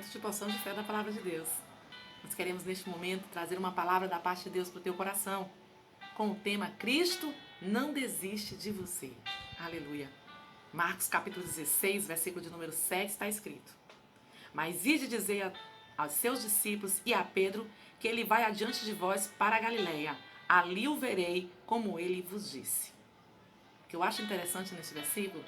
momento de porção de fé da palavra de Deus. Nós queremos neste momento trazer uma palavra da parte de Deus para o teu coração, com o tema Cristo não desiste de você. Aleluia. Marcos capítulo 16, versículo de número 7 está escrito: Mas ide dizer aos seus discípulos e a Pedro que ele vai adiante de vós para a Galileia. Ali o verei, como ele vos disse. O que eu acho interessante nesse versículo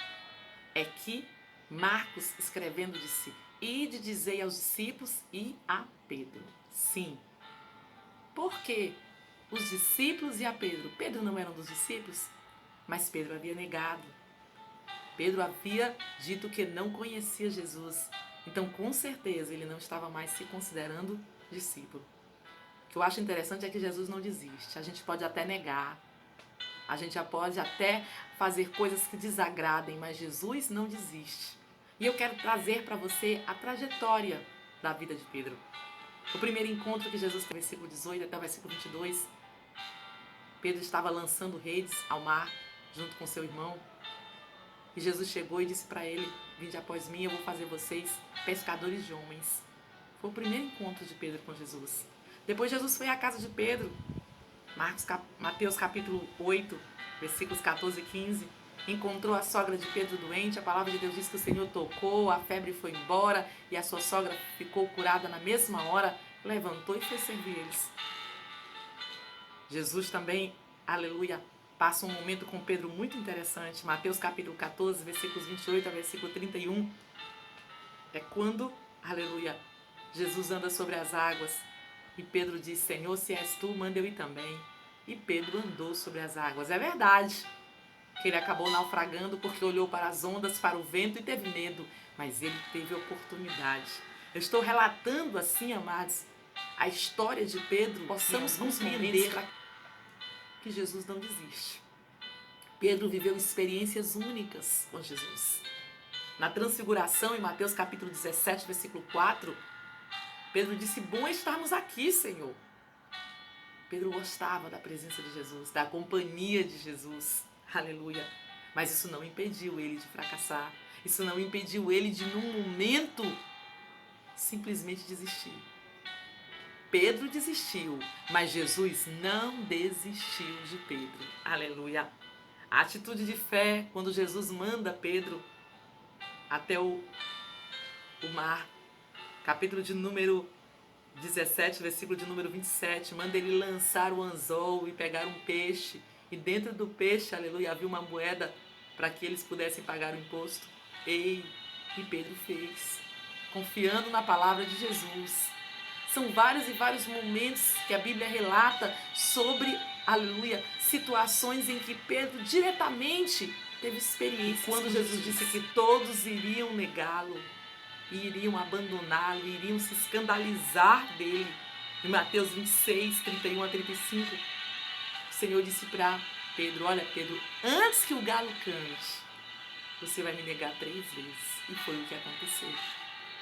é que Marcos escrevendo disse: Ide dizer aos discípulos e a Pedro. Sim. Por quê? Os discípulos e a Pedro. Pedro não era um dos discípulos, mas Pedro havia negado. Pedro havia dito que não conhecia Jesus. Então, com certeza, ele não estava mais se considerando discípulo. O que eu acho interessante é que Jesus não desiste. A gente pode até negar, a gente pode até fazer coisas que desagradem, mas Jesus não desiste. E eu quero trazer para você a trajetória da vida de Pedro. O primeiro encontro que Jesus teve, versículo 18 até o versículo 22, Pedro estava lançando redes ao mar junto com seu irmão. E Jesus chegou e disse para ele: Vinde após mim, eu vou fazer vocês pescadores de homens. Foi o primeiro encontro de Pedro com Jesus. Depois Jesus foi à casa de Pedro. Mateus capítulo 8, versículos 14 e 15. Encontrou a sogra de Pedro doente. A palavra de Deus diz que o Senhor tocou, a febre foi embora e a sua sogra ficou curada na mesma hora. Levantou e foi servir eles. Jesus também, aleluia, passa um momento com Pedro muito interessante. Mateus capítulo 14, versículos 28 a versículo 31. É quando, aleluia, Jesus anda sobre as águas. E Pedro diz: Senhor, se és tu, manda eu ir também. E Pedro andou sobre as águas. É verdade que ele acabou naufragando porque olhou para as ondas, para o vento e teve medo. Mas ele teve oportunidade. Eu estou relatando assim, amados, a história de Pedro. Possamos compreender que Jesus não desiste. Pedro viveu experiências únicas com Jesus. Na transfiguração, em Mateus capítulo 17, versículo 4, Pedro disse: Bom estarmos aqui, Senhor. Pedro gostava da presença de Jesus, da companhia de Jesus. Aleluia. Mas isso não impediu ele de fracassar. Isso não impediu ele de, num momento, simplesmente desistir. Pedro desistiu, mas Jesus não desistiu de Pedro. Aleluia. A atitude de fé, quando Jesus manda Pedro até o mar, capítulo de número 17, versículo de número 27, manda ele lançar o anzol e pegar um peixe. E dentro do peixe, aleluia, havia uma moeda para que eles pudessem pagar o imposto. E Pedro fez, confiando na palavra de Jesus. São vários e vários momentos que a Bíblia relata sobre, aleluia, situações em que Pedro diretamente teve experiência. Quando Jesus disse que todos iriam negá-lo, iriam abandoná-lo, iriam se escandalizar dele. Em Mateus 26, 31 a 35, o Senhor disse para Pedro: Olha, Pedro, antes que o galo cante, você vai me negar 3 vezes. E foi o que aconteceu.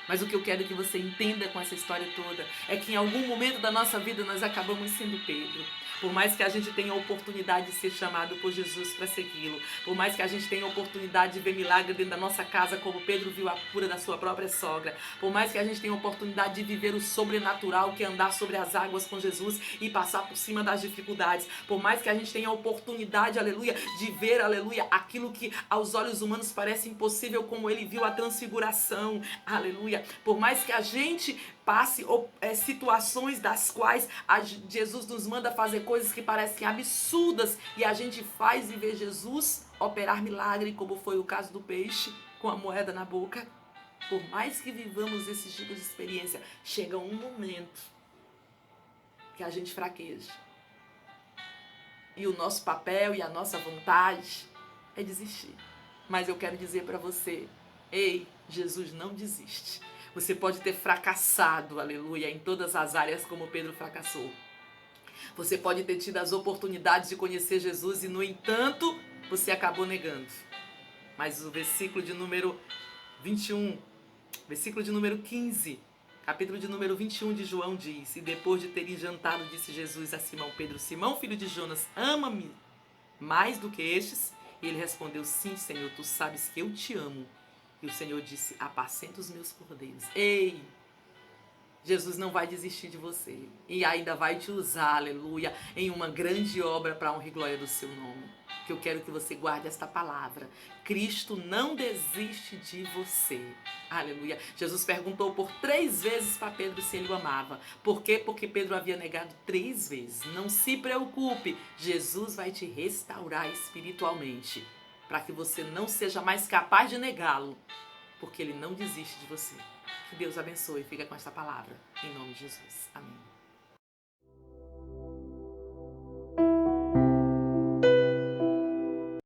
Mas o que eu quero que você entenda com essa história toda é que em algum momento da nossa vida nós acabamos sendo Pedro. Por mais que a gente tenha a oportunidade de ser chamado por Jesus para segui-lo, por mais que a gente tenha a oportunidade de ver milagre dentro da nossa casa, como Pedro viu a cura da sua própria sogra, por mais que a gente tenha a oportunidade de viver o sobrenatural, que é andar sobre as águas com Jesus e passar por cima das dificuldades, por mais que a gente tenha a oportunidade, aleluia, de ver, aleluia, aquilo que aos olhos humanos parece impossível, como ele viu a transfiguração, aleluia, por mais que a gente passe situações das quais Jesus nos manda fazer coisas que parecem absurdas e a gente faz e vê Jesus operar milagre, como foi o caso do peixe com a moeda na boca. Por mais que vivamos esses tipos de experiência, chega um momento que a gente fraqueja. E o nosso papel e a nossa vontade é desistir. Mas eu quero dizer para você: ei, Jesus não desiste. Você pode ter fracassado, aleluia, em todas as áreas como Pedro fracassou. Você pode ter tido as oportunidades de conhecer Jesus e, no entanto, você acabou negando. Mas o versículo de número 21, versículo de número 15, capítulo de número 21 de João diz: E depois de terem jantado, disse Jesus a Simão Pedro: Simão, filho de Jonas, ama-me mais do que estes? E ele respondeu: Sim, Senhor, tu sabes que eu te amo. E o Senhor disse: Apacenta os meus cordeiros. Ei, Jesus não vai desistir de você e ainda vai te usar, aleluia, em uma grande obra para a honra e glória do seu nome. Que eu quero que você guarde esta palavra. Cristo não desiste de você. Aleluia. Jesus perguntou por 3 vezes para Pedro se ele o amava. Por quê? Porque Pedro havia negado 3 vezes. Não se preocupe, Jesus vai te restaurar espiritualmente, para que você não seja mais capaz de negá-lo, porque ele não desiste de você. Que Deus abençoe e fica com esta palavra. Em nome de Jesus. Amém.